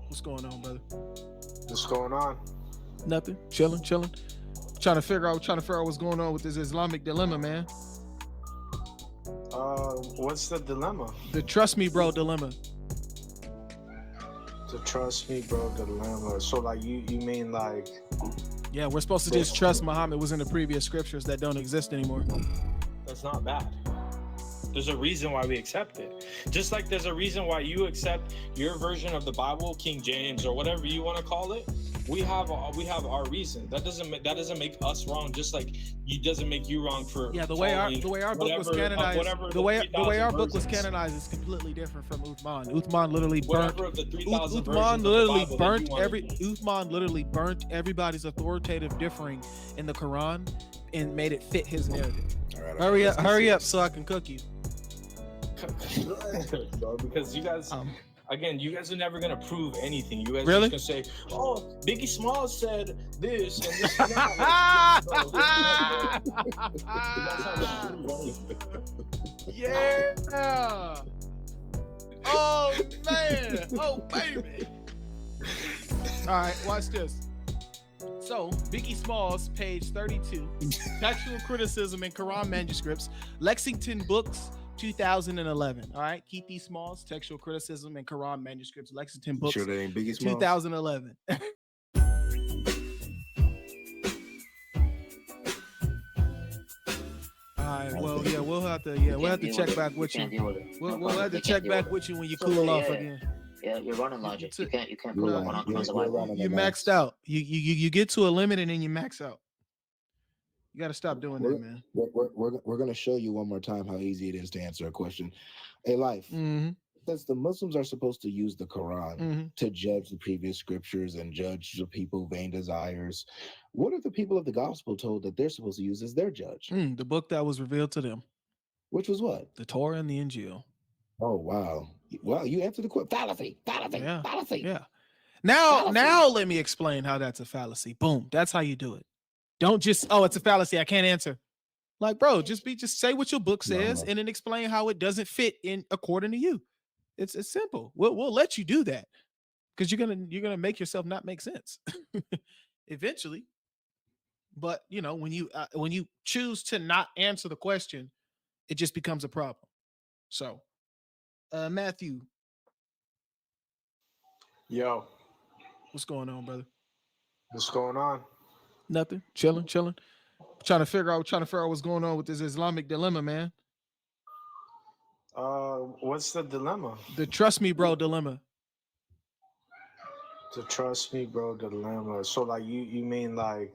What's going on, brother? What's going on? Nothing. Chilling, chilling. Trying to figure out what's going on with this Islamic dilemma, man. What's the dilemma? The trust me, bro, dilemma. To trust me, bro, dilemma. So like you mean like Yeah, we're supposed to just trust Muhammad was in the previous scriptures that don't exist anymore. That's not bad. There's a reason why we accept it. Just like there's a reason why you accept your version of the Bible, King James or whatever you want to call it. We have our reason. That doesn't make us wrong. Just like it doesn't make you wrong for The way our book was canonized, the way our book was canonized is completely different from Uthman. Uthman literally burnt. Uthman literally burnt everybody's authoritative differing in the Quran and made it fit his narrative. Hurry up, so I can cook you. Because you guys. Again, you guys are never gonna prove anything. You guys really? are just gonna say, "Oh, Biggie Smalls said this and this and that." Yeah. Oh man. Oh baby. All right, watch this. So, Biggie Smalls, page 32, textual criticism in Quran manuscripts, Lexington Books, 2011. All right, Keith Smalls, textual criticism and Quran manuscripts, Lexington Books, sure they ain't Biggie Smalls? 2011. All right, well, yeah, we'll have to check back with you. We'll have to check back with you when you cool off again. Yeah, you're running logic. You can't put one on the Bible. You maxed out. You get to a limit and then you max out. You got to stop doing that, man. We're going to show you one more time how easy it is to answer a question. Hey, Life, since the Muslims are supposed to use the Quran to judge the previous scriptures and judge the people's vain desires, what are the people of the gospel told that they're supposed to use as their judge? The book that was revealed to them. Which was what? The Torah and the Injil. Oh, wow. Well, you answered the question. Fallacy. Yeah. Now let me explain how that's a fallacy. Boom. That's how you do it. Don't just, it's a fallacy. I can't answer. Like, bro, just say what your book says and then explain how it doesn't fit in according to you. It's simple. We'll let you do that because you're gonna make yourself not make sense eventually. But when you choose to not answer the question, it just becomes a problem. So, Matthew. Yo. What's going on, brother? What's going on? Nothing. Chilling. Trying to figure out what's going on with this Islamic dilemma, man. What's the dilemma? The trust me, bro, dilemma. To trust me, bro, dilemma. So like you mean like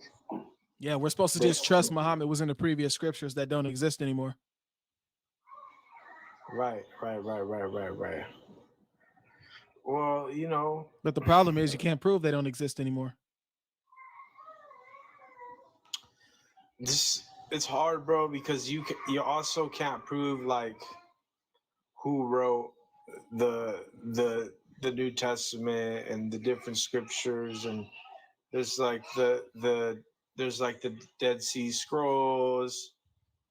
yeah, we're supposed to just trust Muhammad was in the previous scriptures that don't exist anymore. Right. Well, but the problem is you can't prove they don't exist anymore. It's hard, bro, because you also can't prove like who wrote the New Testament and the different scriptures, and there's like the Dead Sea Scrolls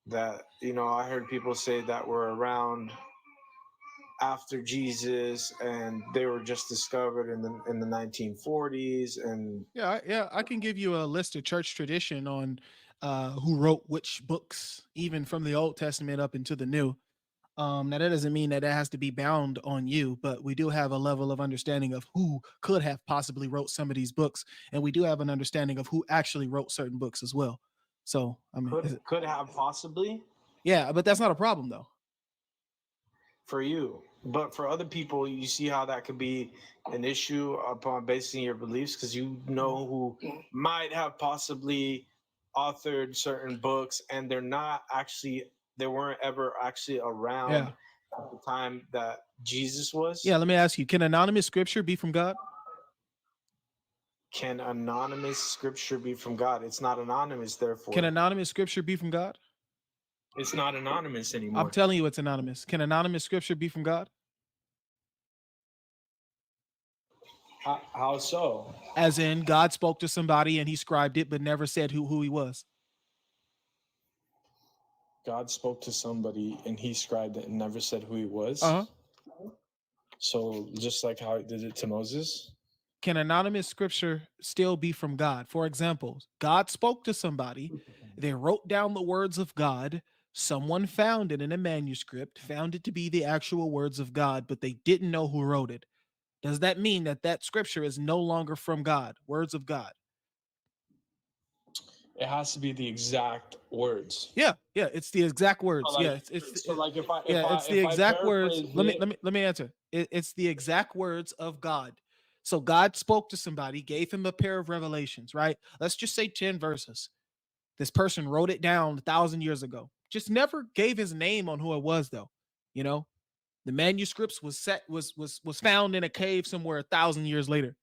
that I heard people say that were around after Jesus and they were just discovered in the 1940s. And I can give you a list of church tradition on who wrote which books, even from the Old Testament up into the New. Now that doesn't mean that it has to be bound on you, but we do have a level of understanding of who could have possibly wrote some of these books, and we do have an understanding of who actually wrote certain books as well. So I mean, could have possibly. Yeah, but that's not a problem though. For you, but for other people, you see how that could be an issue upon basing your beliefs, because who might have possibly authored certain books and they weren't ever actually around at the time that Jesus was. Yeah, let me ask you, can anonymous scripture be from God? Can anonymous scripture be from God? It's not anonymous, therefore. Can anonymous scripture be from God? It's not anonymous anymore. I'm telling you it's anonymous. Can anonymous scripture be from God? How so? As in, God spoke to somebody and he scribed it, but never said who he was. God spoke to somebody and he scribed it and never said who he was. Uh-huh. So just like how he did it to Moses? can anonymous scripture still be from God? For example, God spoke to somebody, they wrote down the words of God, someone found it in a manuscript, found it to be the actual words of God, but they didn't know who wrote it. Does that mean that that scripture is no longer from God, words of God? It has to be the exact words. Yeah, it's the exact words. So like, Yeah, it's it's the if I exact words. paraphrase Let me answer. It's the exact words of God. So God spoke to somebody, gave him a pair of revelations, right? Let's just say 10 verses. This person wrote it down 1,000 years ago. Just never gave his name on who it was, though. You know, the manuscripts was found in a cave somewhere 1,000 years later,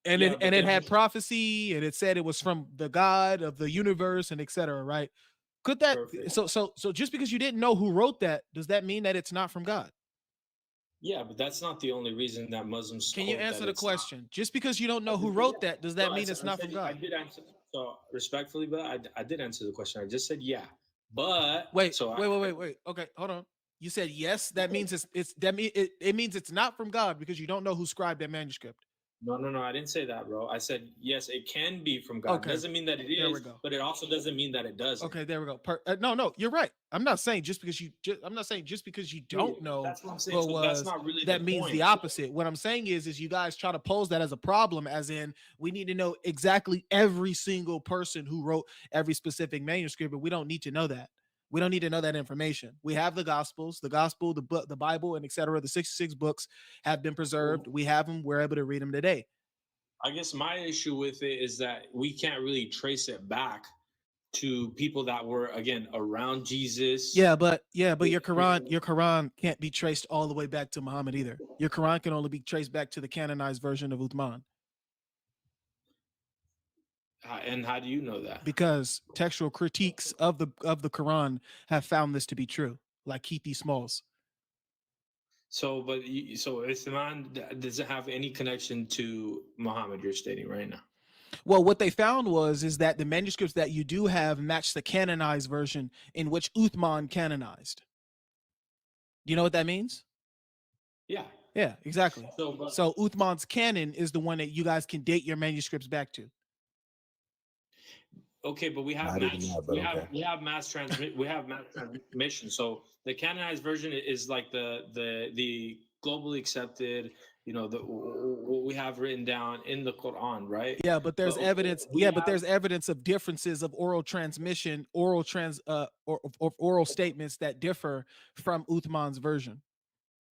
and Yeah, it had prophecy, and it said it was from the God of the universe, and etc. Right? Could that Perfect. so just because you didn't know who wrote that, does that mean that it's not from God? Yeah, but that's not the only reason that Muslims Can you quote answer that the it's not. question? Just because you don't know who wrote that, does that So mean it's not from I God? did answer. So respectfully, but I did answer the question. I just said yeah, but Wait, so wait. Okay, hold on. You said yes. That means it's that mean it means it's not from God because you don't know who scribed that manuscript. No. I didn't say that, bro. I said yes, it can be from God. Okay. Doesn't mean that it There we is, go. but it also doesn't mean that it doesn't. Okay, there we go. No, you're right. I'm not saying just because I'm not saying just because you don't know That's what I'm saying. who it So was, that's not really that the means point. the opposite. What I'm saying is you guys try to pose that as a problem, as in we need to know exactly every single person who wrote every specific manuscript, but we don't need to know that. We don't need to know that information. We have the Gospels, the Gospel, the book, the Bible, and etc. The 66 books have been preserved. We have them. We're able to read them today. I guess my issue with it is that we can't really trace it back to people that were again around Jesus. Yeah, but your Quran can't be traced all the way back to Muhammad either. Your Quran can only be traced back to the canonized version of Uthman. And how do you know that? Because textual critiques of the Quran have found this to be true, like Keith Smalls. So, so Islam doesn't have any connection to Muhammad. You're stating right now. Well, what they found is that the manuscripts that you do have match the canonized version in which Uthman canonized. Do you know what that means? Yeah. Yeah, exactly. So Uthman's canon is the one that you guys can date your manuscripts back to. Okay, but we have mass transmission. So the canonized version is like the globally accepted, what we have written down in the Quran, right? Yeah, but there's evidence. But there's evidence of differences of oral transmission, oral statements that differ from Uthman's version.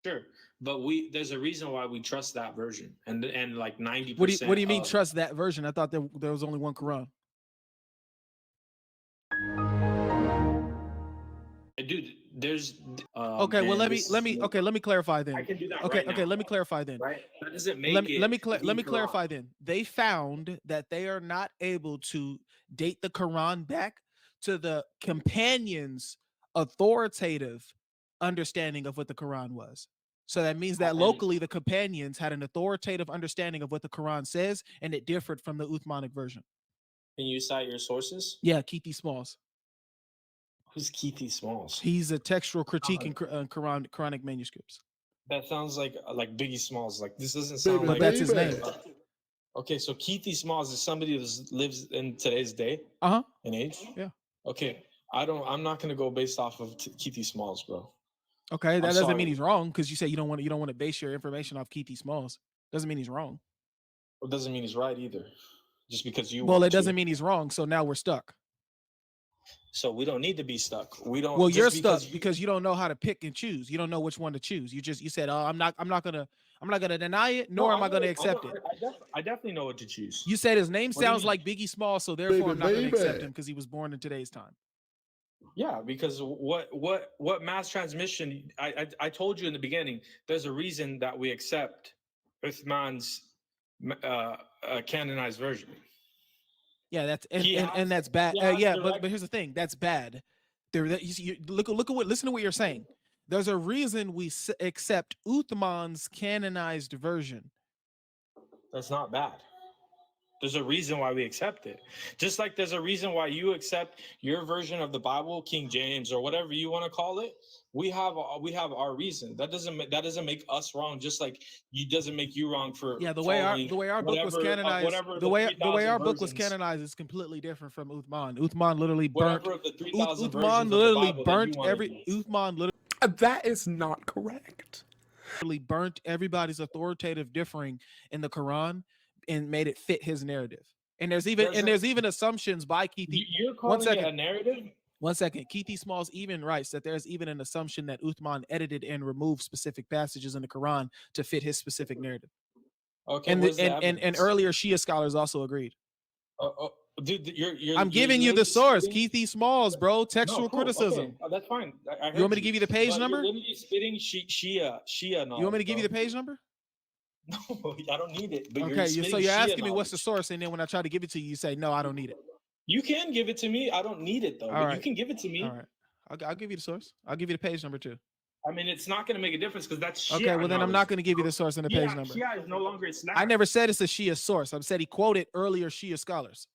Sure, but there's a reason why we trust that version, and like 90%. What do you mean trust that version? I thought there was only one Quran. Dude, there's okay. Well, let me clarify then. I can do that. Okay, right okay. Now. Let me clarify then. Right, that doesn't make let me clarify then. They found that they are not able to date the Quran back to the companions' authoritative understanding of what the Quran was. So that means that locally the companions had an authoritative understanding of what the Quran says, and it differed from the Uthmanic version. Can you cite your sources? Yeah, Keith Smalls. Who's Keith Smalls? He's a textual critique in Quranic manuscripts. That sounds like Biggie Smalls. Like this doesn't sound like that's his name. Okay, so Keith Smalls is somebody that lives in today's day. In age. Yeah. Okay, I'm not gonna go based off of Keith Smalls, bro. Okay, that doesn't mean he's wrong because you say you don't want to base your information off Keith Smalls. Doesn't mean he's wrong. It doesn't mean he's right either. Just because you. Well, it doesn't mean he's wrong. So now we're stuck. So we don't need to be stuck. We don't. Well, you're stuck because you don't know how to pick and choose. You don't know which one to choose. You said, "Oh, I'm not gonna deny it, nor am I gonna accept it." I definitely know what to choose. You said his name sounds like Biggie Smalls, so therefore I'm not gonna accept him because he was born in today's time. Yeah, because what mass transmission? I told you in the beginning. There's a reason that we accept Uthman's canonized version. Yeah, that's and that's bad. But here's the thing, that's bad. Listen to what you're saying. There's a reason we accept Uthman's canonized version. That's not bad. There's a reason why we accept it. Just like there's a reason why you accept your version of the Bible, King James, or whatever you want to call it. we have our reason. That doesn't make us wrong. Just like you doesn't make you wrong for the way our book was canonized. The way our book was canonized is completely different from Uthman. Uthman literally burnt. Uthman literally burnt every. Uthman literally. That is not correct. Burnt everybody's authoritative differing in the Quran and made it fit his narrative. And there's even assumptions by Keith. You're calling it a narrative? 1 second. Keith Smalls even writes that there's even an assumption that Uthman edited and removed specific passages in the Quran to fit his specific narrative. Okay. And earlier Shia scholars also agreed. Dude, I'm giving you the source, Keith Smalls, bro. Textual criticism. Okay. That's fine. You want me to give you the page number? You're literally spitting Shia knowledge. You want me to give you the page number? No, I don't need it. But okay, so you're asking me what's the source, and then when I try to give it to you, you say no, I don't need it. You can give it to me. I don't need it though. But you can give it to me. All right. I'll give you the source. I'll give you the page number too. I mean, it's not going to make a difference because that's Shia. Okay, well then I'm not going to give you the source and the page number. Shia is no longer Islam. I never said it's a Shia source. I said he quoted earlier Shia scholars.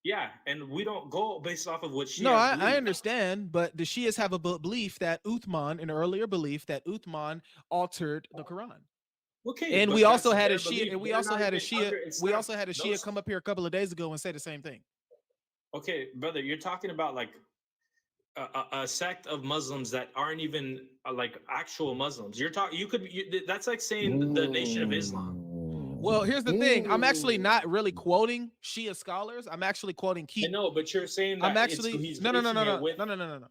Yeah, and we don't go based off of what Shia. No, I understand, but the Shias have a belief that Uthman, an earlier belief that Uthman altered the Quran. Okay, and we also had a Shia, and we also had a Shia come up here a couple of days ago and say the same thing. Okay, brother, you're talking about like a sect of Muslims that aren't even like actual Muslims. That's like saying the Nation of Islam. Well, here's the thing. I'm actually not really quoting Shia scholars. I'm actually quoting Keith. I know, but you're saying that I'm actually no.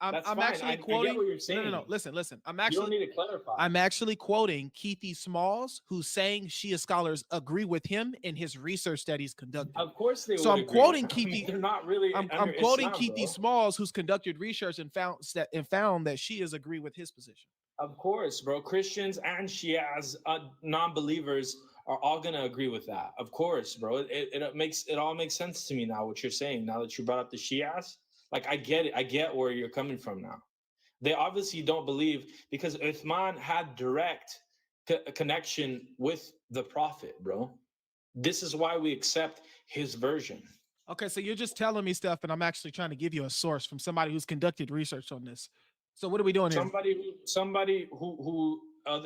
I'm actually quoting. I get what you're saying. No. Listen. You don't need to clarify. I'm actually quoting Keith Smalls, who's saying Shia scholars agree with him in his research studies conducted. Of course they. So I'm quoting Keith. I mean, they're not really. I'm quoting Keith Smalls, who's conducted research and found that Shias agree with his position. Of course, bro. Christians and Shias, non-believers, are all gonna agree with that. Of course, bro. It all makes sense to me now. What you're saying now that you brought up the Shias. Like, I get it. I get where you're coming from now. They obviously don't believe because Uthman had direct connection with the Prophet, bro. This is why we accept his version. Okay, so you're just telling me stuff, and I'm actually trying to give you a source from somebody who's conducted research on this. So what are we doing here? Somebody who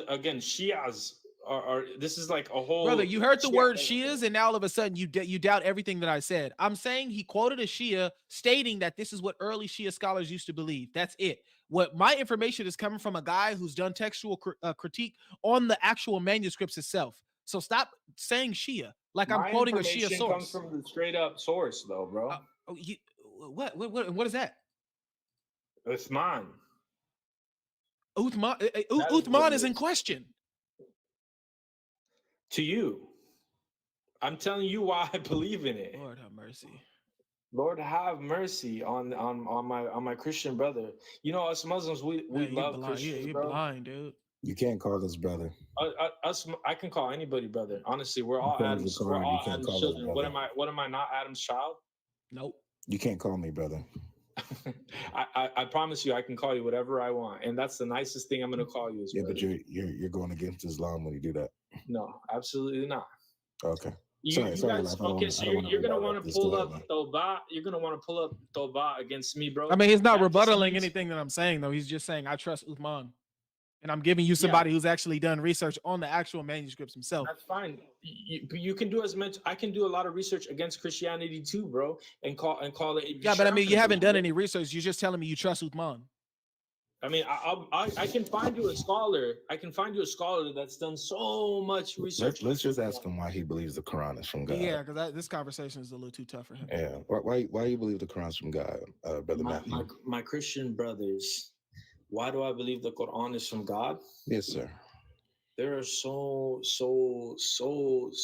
again, Shias are this is like a whole. Brother, you heard the word Shias, and now all of a sudden you doubt everything that I said. I'm saying he quoted a Shia stating that this is what early Shia scholars used to believe. That's it. What my information is coming from a guy who's done textual critique on the actual manuscripts itself. So stop saying Shia like I'm quoting a Shia source. Comes from the straight up source, though, bro. What is that? Uthman. Uthman is in question. To you, I'm telling you why I believe in it. Lord have mercy. Lord have mercy on my Christian brother. You know, us Muslims, we love Christians, you're bro. blind, dude. You can't call us brother. I can call anybody brother. Honestly, we're all Adam's. We're all Adam's children. What am I not Adam's child? Nope. You can't call me brother. I promise you, I can call you whatever I want, and that's the nicest thing I'm going to call you. Yeah, brother. But you're going against Islam when you do that. No, absolutely not. Okay. Sorry, so you're gonna want to pull up Toba. You're gonna want to pull up Toba against me, bro. I mean, he's not rebuttaling anything that I'm saying, though. He's just saying I trust Uthman, and I'm giving you somebody who's actually done research on the actual manuscripts himself. That's fine. You can do as much. I can do a lot of research against Christianity too, bro, and call it. Yeah, but I mean, you haven't done any research. You're just telling me you trust Uthman. I mean, I can find you a scholar. I can find you a scholar that's done so much research. Let's just ask him why he believes the Quran is from God. Yeah, because this conversation is a little too tough for him. Yeah, why you believe the Quran is from God, brother Matthew? My Christian brothers, why do I believe the Quran is from God? Yes, sir. There are so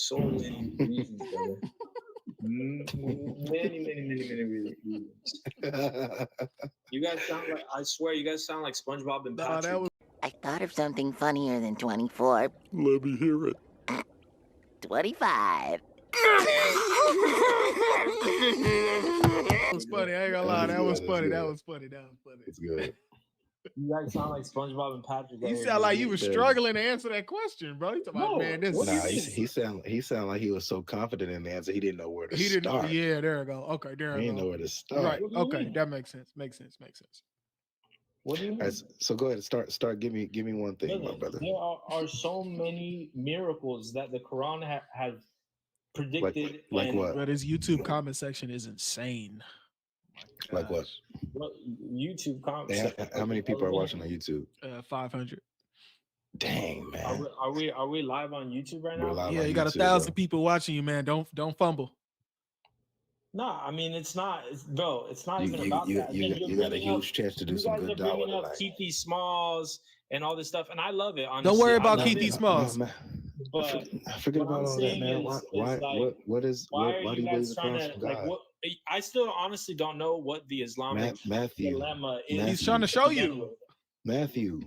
many reasons, brother. Many reasons. You guys sound like, I swear, you guys sound like SpongeBob and Patrick. I thought of something funnier than 24. Let me hear it. 25. That was funny. I ain't gonna lie. That was funny. It's good. You guys sound like SpongeBob and Patrick. You sound like you were struggling to answer that question, bro. You talking about, man, he sound like he was so confident in the answer he didn't know where to start. He didn't know. Yeah, there we go. Okay, there we go. He didn't know where to start. Right. Okay, that makes sense. What do you mean? Right, so go ahead, start. Give me one thing, my brother. There are so many miracles that the Quran has predicted. Like what? But his YouTube comment section is insane. Like what? What YouTube comments? How many people are watching on YouTube? 500. Dang, man. Are we live on YouTube right We're now? live Yeah, on you got YouTube, 1,000 bro. people watching you, man. Don't fumble. No, I mean it's not, bro. It's not even You about that. Again, you got a huge chance to do some good You guys are dawah bringing up tonight. Keith Smalls and all this stuff, and I love it. Honestly, Don't worry about I love Keith it. Smalls. Man, But forget what about I'm all that, saying man. is Why like, what is why are why do you you believe guys the trying Quran's to from like God? what? I still honestly don't know what the Islamic Matthew, dilemma is. He's trying to show begin you. with. Matthew.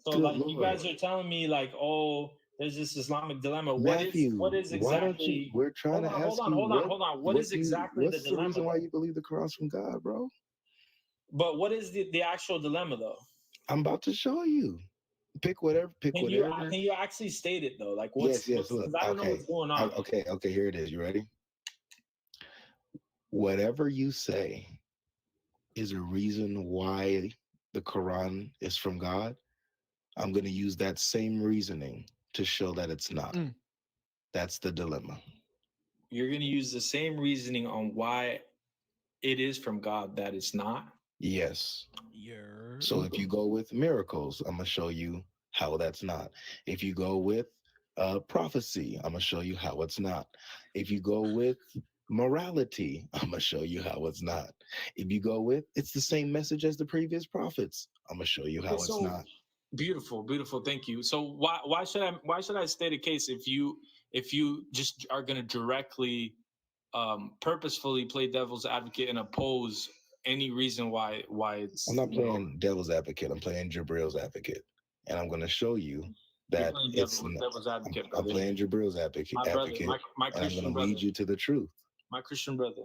So Good like Lord. you guys are telling me like, oh, there's this Islamic dilemma. Matthew, What is why don't you? exactly? We're trying to ask you. Hold on. What is exactly the What's the dilemma? reason why you believe the Quran's from God, bro? But what is the actual dilemma though? I'm about to show you. Pick whatever. Pick Can whatever. you actually state it though? Like Yes. Look. because I don't know what's going on. Okay. Here it is. You ready? Whatever you say is a reason why the Quran is from God. I'm going to use that same reasoning to show that it's not. That's the dilemma. You're gonna use the same reasoning on why it is from God that it's not. Yes. Yeah. So if you go with miracles, I'm going to show you how that's not. If you go with prophecy, I'm going to show you how it's not. If you go with morality, I'm going to show you how it's not. If you go with, it's the same message as the previous prophets, I'm going to show you how it's not. Beautiful. Thank you. So why should I state a case if you just are going to directly, purposefully play devil's advocate and oppose any reason why it's? I'm not playing devil's advocate. I'm playing Jabril's advocate, and I'm going to show you that it's devil's advocate. I'm playing Jabril's advocate, my brother, my and I'm Christian going to brother. lead you to the truth. My Christian brother.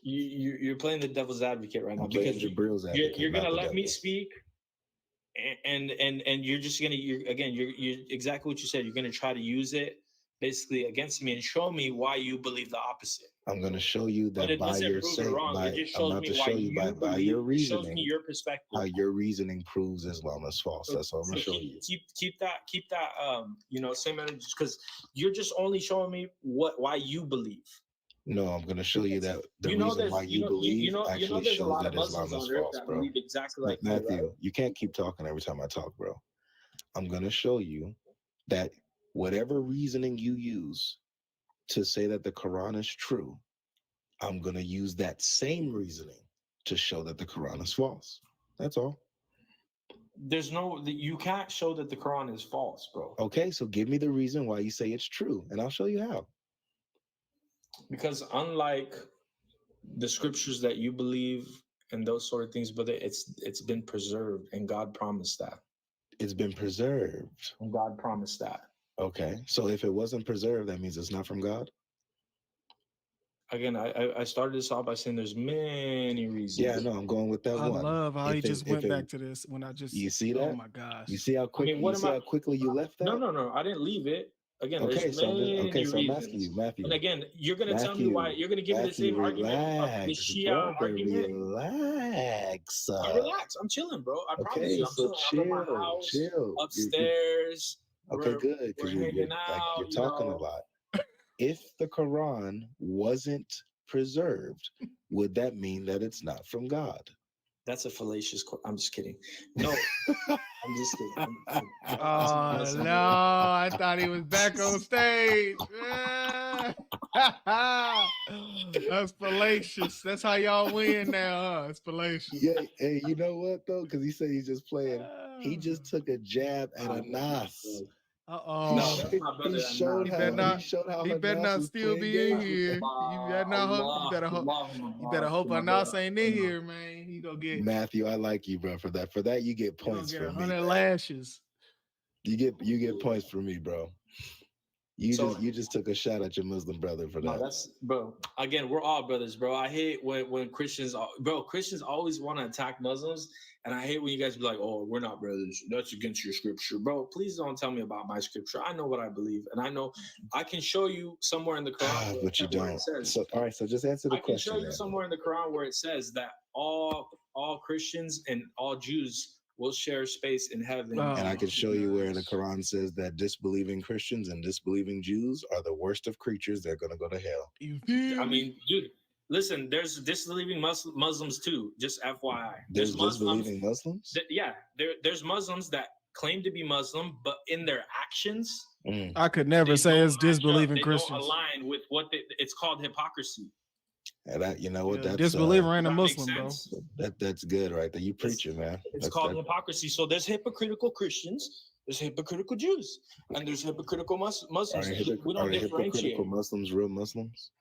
You're playing the devil's advocate right now I'm playing because Jabril's advocate. you're gonna not the let me devil's. speak, and you're just gonna you're exactly what you said. You're gonna try to use it basically against me and show me why you believe the opposite. I'm going to show you But that it by doesn't your prove it wrong. It just I'm shows about me to why show you by believe, your it shows me reasoning your perspective. how your reasoning proves Islam is false. That's what I'm going to show you. Keep that same energy because you're just only showing me why you believe. No, I'm going to show you that the reason why you believe actually there's a shows lot that of Muslims Islam is on earth false, that bro. believe exactly like Matthew, you, right? you can't keep talking every time I talk, bro. I'm going to show you that whatever reasoning you use to say that the Quran is true, I'm going to use that same reasoning to show that the Quran is false. That's all. You can't show that the Quran is false, bro. Okay, so give me the reason why you say it's true, and I'll show you how. Because unlike the scriptures that you believe and those sort of things, but it's been preserved, and God promised that. It's been preserved. And God promised that. Okay, so if it wasn't preserved, that means it's not from God? Again, I started this off by saying there's many reasons. Yeah, no, I'm going with that I one. love how he just went back to this when I just. You see that? Oh my gosh! You see how quick? How quickly you left that? No. I didn't leave it. Again, okay, so I'm asking you, Matthew. And again, you're gonna tell me why. You're gonna give me the same argument of the Shia argument. Relax. Relax. I'm chilling, bro. I promise you. I'm chilling. I'm at my house, chill. upstairs. Okay, good. Because you're talking a lot. If the Quran wasn't preserved, would that mean that it's not from God? That's a fallacious question. I'm just kidding. No, I'm just kidding. Oh no! I thought he was back on stage. That's fallacious. That's how y'all win now, huh? It's fallacious. Yeah. Hey, you know what though? Because he said he's just playing. He just took a jab at a Nas. Uh-oh. He showed how he better not still be in here. You better hope Anas ain't in here, man. He gonna get Matthew. I like you, bro. For that, you get points for me. 100 lashes. You get points for me, bro. You just took a shot at your Muslim brother for that. No, that's bro. Again, we're all brothers, bro. I hate when Christians always want to attack Muslims, and I hate when you guys be like, "Oh, we're not brothers. That's against your scripture, bro." Please don't tell me about my scripture. I know what I believe, and I know I can show you somewhere in the Quran. But you don't. It says, so all right, so just answer the question. I can show you somewhere in the Quran where it says that all all Christians and all Jews will share space in heaven. And I can show you where the Quran says that disbelieving Christians and disbelieving Jews are the worst of creatures. They're going to go to hell. I mean, dude, listen, there's disbelieving Muslims too, just FYI. There's disbelieving Muslims? There's Muslims that claim to be Muslim, but in their actions, I could never say it's disbelieving Christians. They don't align with what it's called hypocrisy. And that, you know what? Yeah, that's disbeliever ain't a Muslim, bro. That's good, right there. You preaching, man. It's called hypocrisy. So there's hypocritical Christians, there's hypocritical Jews, and there's hypocritical Muslims. We don't differentiate. Hypocritical Muslims real Muslims?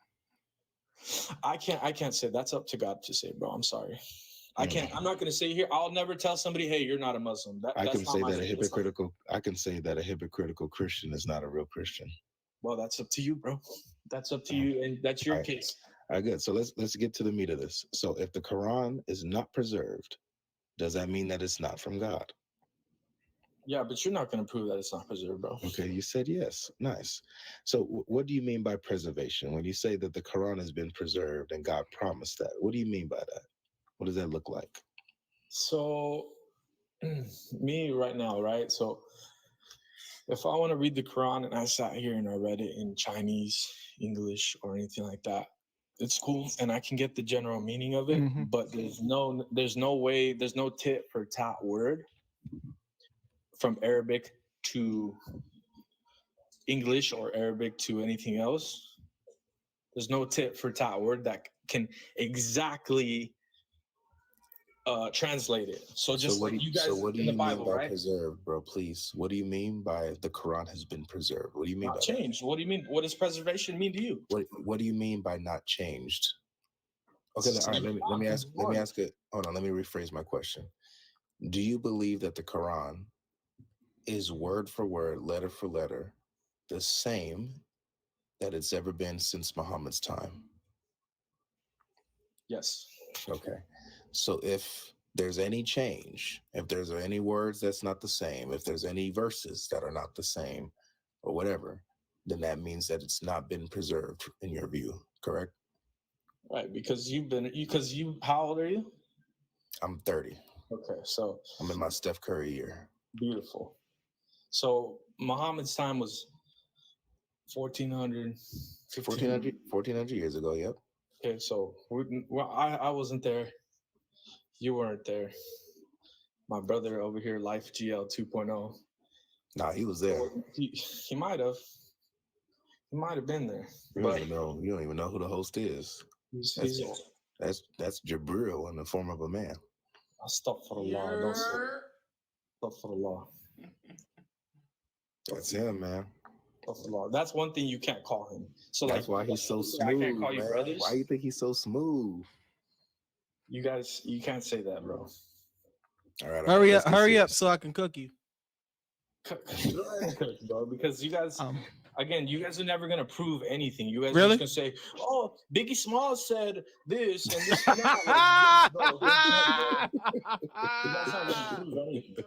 I can't say. That's up to God to say, bro. I'm sorry. I can't. I'm not going to say here. I'll never tell somebody, hey, you're not a Muslim. I can say that a hypocritical Christian is not a real Christian. Well, that's up to you, bro. That's up to you, and that's your case. All right, good. So let's get to the meat of this. So if the Quran is not preserved, does that mean that it's not from God? Yeah, but you're not going to prove that it's not preserved, bro. Okay, you said yes. Nice. So what do you mean by preservation? When you say that the Quran has been preserved and God promised that, what do you mean by that? What does that look like? So me right now, right? So if I want to read the Quran and I sat here and I read it in Chinese, English, or anything like that, it's cool and I can get the general meaning of it, but there's no way, there's no tit for tat word from Arabic to English or Arabic to anything else. There's no tit for tat word that can exactly translate it. So just like you guys in the Bible, right? Preserved, bro, please. What do you mean by the Quran has been preserved? What do you mean not by changed? What do you mean? What does preservation mean to you? What do you mean by not changed? Okay, all right, let me ask it. Hold on, let me rephrase my question. Do you believe that the Quran is word for word, letter for letter, the same that it's ever been since Muhammad's time? Yes. Okay. So if there's any change, if there's any words that's not the same, if there's any verses that are not the same or whatever, then that means that it's not been preserved in your view, correct? Right, because how old are you? I'm 30. Okay, so I'm in my Steph Curry year. Beautiful. So Muhammad's time was 1400 years ago, yep. Okay, so I wasn't there. You weren't there. My brother over here, Life GL 2.0. Nah, he was there. He might have. He might have been there. You don't even know who the host is. That's Jabril in the form of a man. Astaghfirullah. Don't say Astaghfirullah. That's him, man. Astaghfirullah. That's one thing you can't call him. So that's why he's so smooth. I can't call you brothers. Why do you think he's so smooth? You guys, you can't say that, bro. All right. Hurry up so I can cook you. Bro, because you guys, again, you guys are never gonna prove anything. You guys really? are just gonna say, "Oh, Biggie Smalls said this and this and that." You guys aren't gonna prove anything.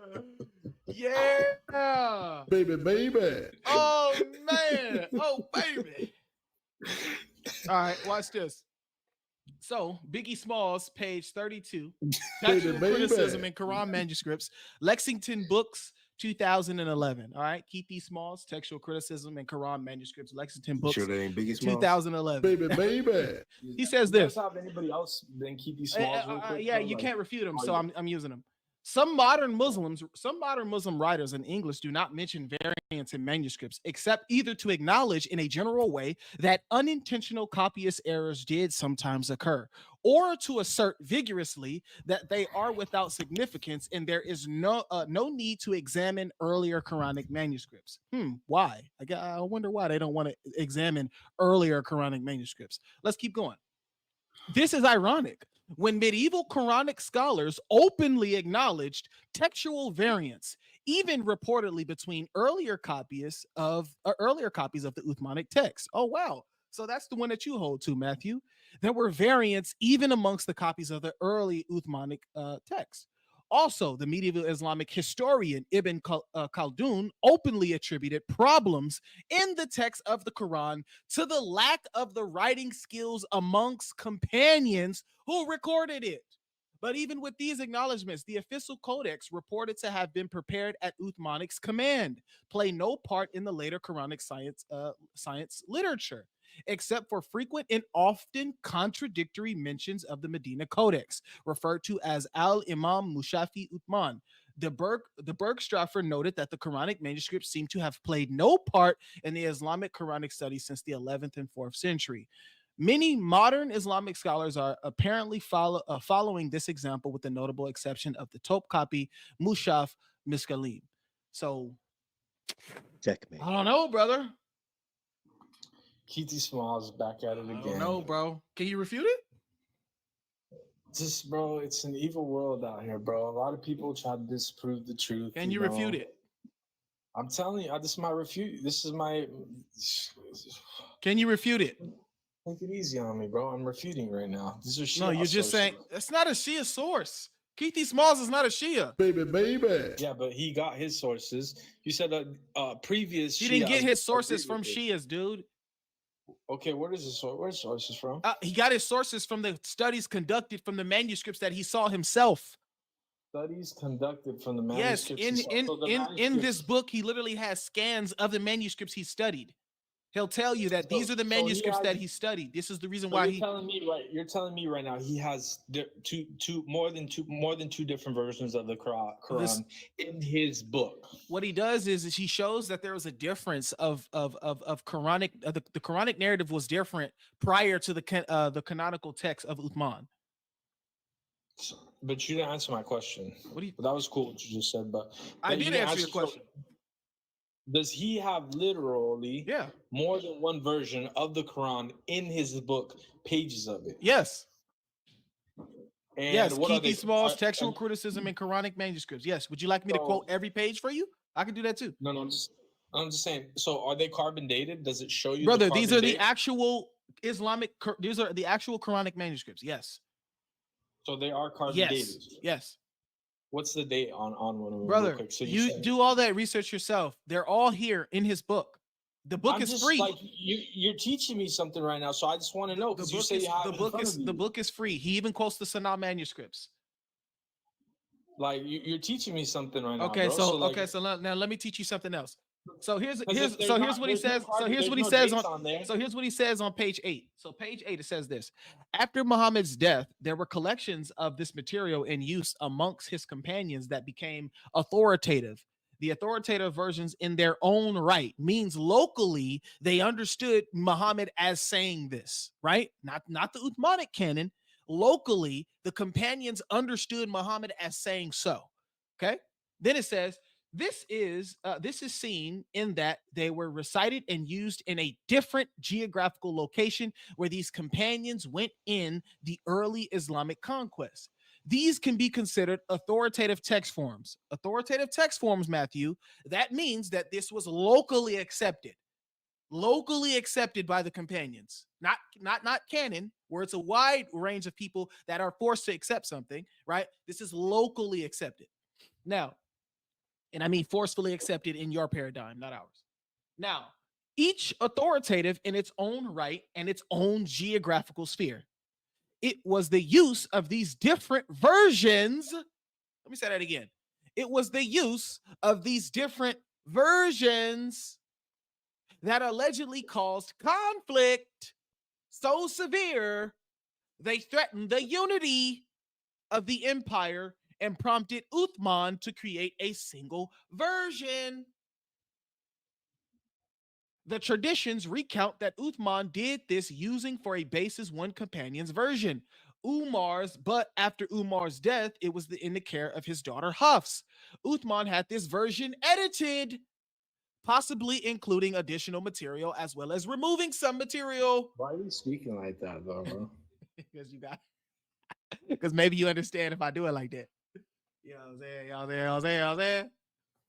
Yeah, baby. Oh man, oh baby. All right, watch this. So, Biggie Smalls, page 32, textual criticism in Quran manuscripts, Lexington Books, 2011. All right, Keith Smalls, textual criticism in Quran manuscripts, Lexington Books, sure that ain't Biggie Smalls? 2011. Baby. He says this. Have anybody else than Keith Smalls? Yeah, you can't refute him, so I'm using him. Some modern Muslim writers in English do not mention variants in manuscripts, except either to acknowledge in a general way that unintentional copyist errors did sometimes occur, or to assert vigorously that they are without significance and there is no need to examine earlier Quranic manuscripts. Why? I wonder why they don't want to examine earlier Quranic manuscripts. Let's keep going. This is ironic. When medieval Quranic scholars openly acknowledged textual variants, even reportedly between earlier copies of the Uthmanic text. Oh, wow. So that's the one that you hold to, Matthew. There were variants even amongst the copies of the early Uthmanic text. Also, the medieval Islamic historian Ibn Khaldun openly attributed problems in the text of the Quran to the lack of the writing skills amongst companions who recorded it. But even with these acknowledgments, the official codex reported to have been prepared at Uthman's command play no part in the later Quranic science literature, except for frequent and often contradictory mentions of the Medina Codex, referred to as Al-Imam Mushafi Uthman. The Bergstraffer noted that the Quranic manuscripts seem to have played no part in the Islamic Quranic studies since the 11th and 4th century. Many modern Islamic scholars are apparently following this example, with the notable exception of the Topkapi Mushaf Miskalim. So, checkmate. I don't know, brother. Keith Smalls back at it again. I don't know, bro. Can you refute it? Just, bro, it's an evil world out here, bro. A lot of people try to disprove the truth. Can you refute it? I'm telling you, this is my refute. This is my. Can you refute it? Take it easy on me, bro. I'm refuting right now. These are Shia No, you're just saying that's not a Shia source. Keith Smalls is not a Shia. Baby. Yeah, but he got his sources. You said previous. He didn't get his sources from Shias, dude. Okay, where's sources from? He got his sources from the studies conducted from the manuscripts that he saw himself. Studies conducted from the manuscripts. Yes, in this book, he literally has scans of the manuscripts he studied. He'll tell you that these are the manuscripts that he studied. This is the reason why you're telling me right now he has more than two different versions of the Quran in his book. What he does is he shows that there was a difference of Quranic. The Quranic narrative was different prior to the canonical text of Uthman. But you didn't answer my question. That was cool what you just said, but I did answer your question. Does he have literally more than one version of the Quran in his book, pages of it? Yes. And yes, Keith Smalls, textual criticism in Quranic manuscripts. Yes. Would you like me to quote every page for you? I can do that too. No, I'm just saying. So are they carbon dated? Does it show you? Brother, these are the actual these are the actual Quranic manuscripts. Yes. So they are carbon dated? Yes. What's the date on one of them? Brother, so you do all that research yourself. They're all here in his book. The book is free. Like you're teaching me something right now, so I just want to know because you say the book is free. He even quotes the Sanaa manuscripts. Like you're teaching me something right now. Okay, bro. so now let me teach you something else. So here's what he says. So here's what he says on page 8. So page 8 it says this: after Muhammad's death, there were collections of this material in use amongst his companions that became authoritative. The authoritative versions in their own right means locally they understood Muhammad as saying this, right? Not the Uthmanic canon. Locally, the companions understood Muhammad as saying so. Okay. Then it says, this is seen in that they were recited and used in a different geographical location where these companions went in the early Islamic conquest. These can be considered authoritative text forms. Authoritative text forms, Matthew, that means that this was locally accepted by the companions, not canon, where it's a wide range of people that are forced to accept something, right? This is locally accepted. Now, and I mean forcefully accepted in your paradigm, not ours. Now, each authoritative in its own right and its own geographical sphere. It was the use of these different versions. Let me say that again. It was the use of these different versions that allegedly caused conflict so severe they threatened the unity of the empire and prompted Uthman to create a single version. The traditions recount that Uthman did this using for a basis one companion's version, but after Umar's death, it was in the care of his daughter Hafs. Uthman had this version edited, possibly including additional material as well as removing some material. Why are you speaking like that, though, bro? Because maybe you understand if I do it like that. You know what I'm saying?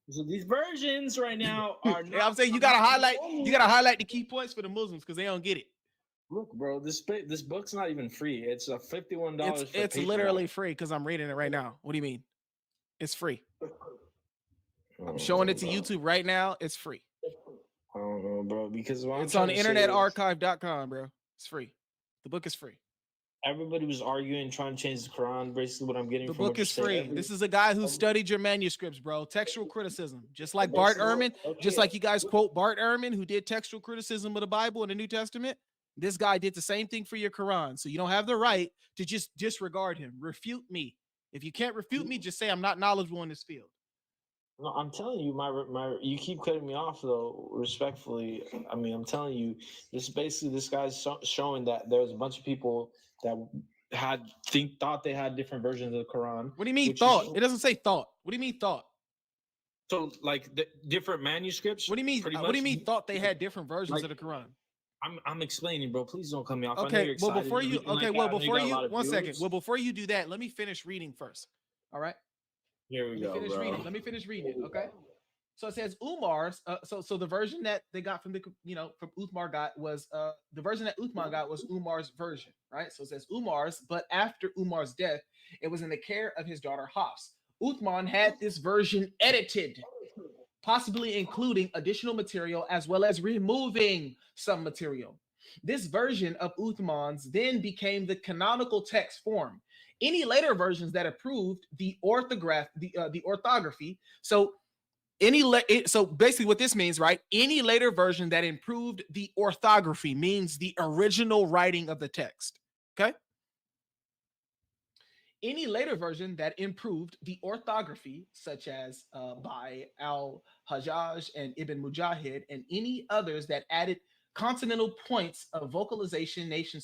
So these versions right now are not. I'm saying you gotta highlight the key points for the Muslims because they don't get it. Look, bro, this book's not even free. It's a $51. It's literally free because I'm reading it right now. What do you mean? It's free. I'm showing it to YouTube right now. It's free. I don't know, bro, because it's on internetarchive.com, bro. It's free. The book is free. Everybody was arguing, trying to change the Quran. Basically, what I'm getting The from book what is free. This is a guy who studied your manuscripts, bro. Textual criticism, just like Bart Ehrman, just like you guys quote Bart Ehrman, who did textual criticism of the Bible and the New Testament. This guy did the same thing for your Quran, so you don't have the right to just disregard him. Refute me. If you can't refute me, just say I'm not knowledgeable in this field. No, I'm telling you, my you keep cutting me off though. Respectfully, I mean, I'm telling you, this guy's showing that there's a bunch of people that thought they had different versions of the Quran. What do you mean thought? It doesn't say thought. What do you mean thought? So like the different manuscripts. What do you mean? What do you mean thought they had different versions of the Quran? I'm explaining, bro. Please don't cut me off. Okay, well before you before you do that, let me finish reading first. All right. Here we go, bro. Let me finish reading it. Okay. So it says Umar's. So the version that they got from from Uthman got was the version that Uthman got was Umar's version, right? So it says Umar's, but after Umar's death, it was in the care of his daughter Hafs. Uthman had this version edited, possibly including additional material as well as removing some material. This version of Uthman's then became the canonical text form. Any later versions that approved the orthography. So basically what this means, right? Any later version that improved the orthography means the original writing of the text. Okay. Any later version that improved the orthography, such as by Al-Hajjaj and Ibn Mujahid, and any others that added consonantal points of vocalization notation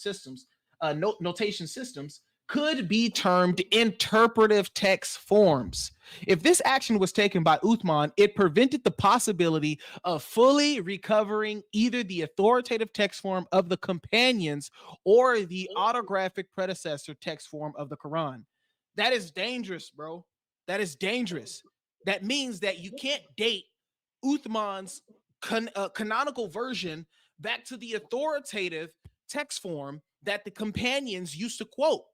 systems, could be termed interpretive text forms. If this action was taken by Uthman, it prevented the possibility of fully recovering either the authoritative text form of the companions or the autographic predecessor text form of the Quran. That is dangerous, bro. That is dangerous. That means that you can't date Uthman's canonical version back to the authoritative text form that the companions used to quote.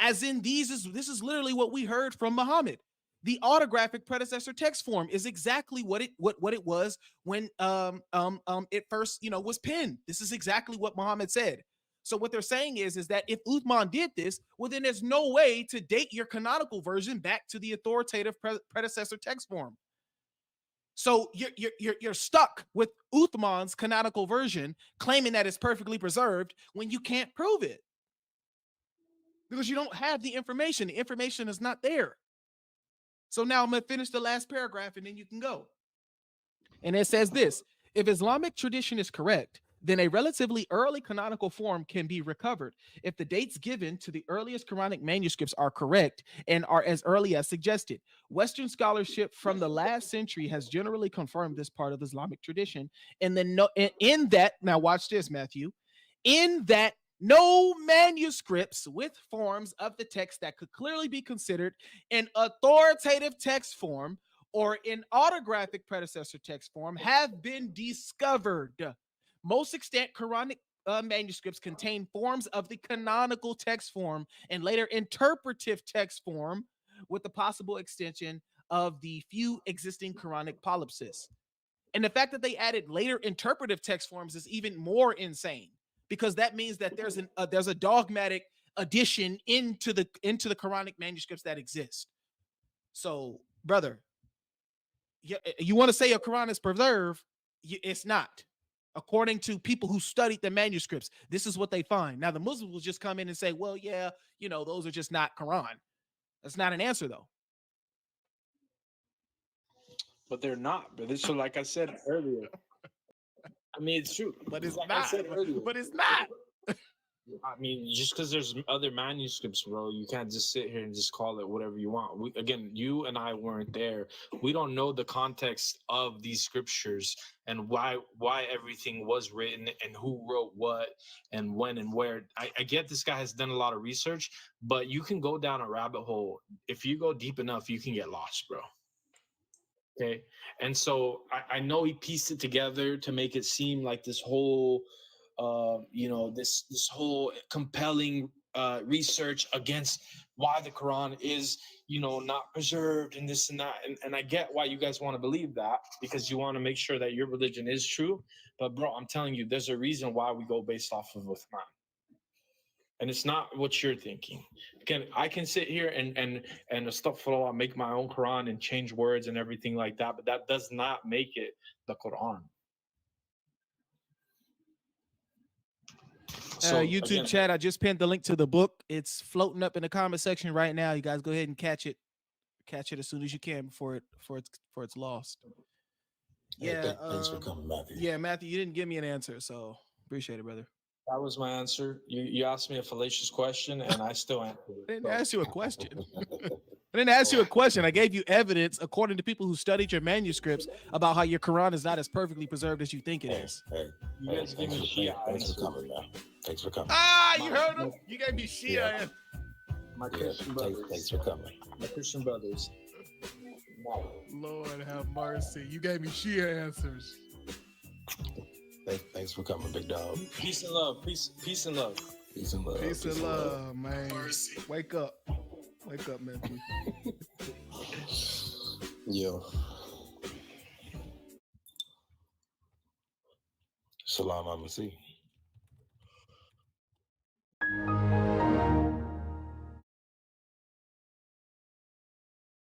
As in, this is literally what we heard from Muhammad. The autographic predecessor text form is exactly what it was when it first was penned. This is exactly what Muhammad said. So what they're saying is that if Uthman did this, well, then there's no way to date your canonical version back to the authoritative predecessor text form. So you're stuck with Uthman's canonical version, claiming that it's perfectly preserved when you can't prove it. Because you don't have the information. The information is not there. So now I'm going to finish the last paragraph and then you can go. And it says this: if Islamic tradition is correct, then a relatively early canonical form can be recovered. If the dates given to the earliest Quranic manuscripts are correct and are as early as suggested, Western scholarship from the last century has generally confirmed this part of Islamic tradition. And then in that, now watch this, Matthew, in that no manuscripts with forms of the text that could clearly be considered an authoritative text form or an autographic predecessor text form have been discovered. Most extant Quranic manuscripts contain forms of the canonical text form and later interpretive text form, with the possible extension of the few existing Quranic polypsis. And the fact that they added later interpretive text forms is even more insane, because that means that there's a dogmatic addition into the Quranic manuscripts that exist. So, brother, you want to say a Quran is preserved? It's not. According to people who studied the manuscripts, this is what they find. Now, the Muslims will just come in and say, well, yeah, those are just not Quran. That's not an answer, though. But they're not. But so, like I said earlier, I mean, it's true. But it's like not. I said earlier. But it's not. I mean, just because there's other manuscripts, bro, you can't just sit here and just call it whatever you want. Again, you and I weren't there. We don't know the context of these scriptures and why everything was written and who wrote what and when and where. I get this guy has done a lot of research, but you can go down a rabbit hole. If you go deep enough, you can get lost, bro. Okay. And so I know he pieced it together to make it seem like this whole this whole compelling research against why the Quran is, not preserved and this and that. And I get why you guys want to believe that, because you want to make sure that your religion is true. But bro, I'm telling you, there's a reason why we go based off of Uthman. and it's not what you're thinking. Again, I can sit here and astaghfirullah, make my own Quran and change words and everything like that, but that does not make it the Quran. So YouTube again, chat, I just pinned the link to the book. It's floating up in the comment section right now. You guys go ahead and catch it as soon as you can before it's lost. Yeah, thanks for coming, Matthew. Yeah, Matthew, you didn't give me an answer, so appreciate it, brother. that was my answer. You asked me a fallacious question, and I still answered it. I didn't ask you a question. I didn't ask you a question. I gave you evidence, according to people who studied your manuscripts, about how your Quran is not as perfectly preserved as you think it is. You guys give me Shia Thanks for coming, man. Thanks for coming. Ah, you heard him. You gave me Shia. My Christian brothers. Thanks for coming. My Christian brothers. Lord have mercy. You gave me Shia answers. Thanks for coming, big dog. Peace and love. Peace and love. Peace and love. Peace and love, man. Mercy. Wake up, Matthew. Yo. Salam, I'ma see.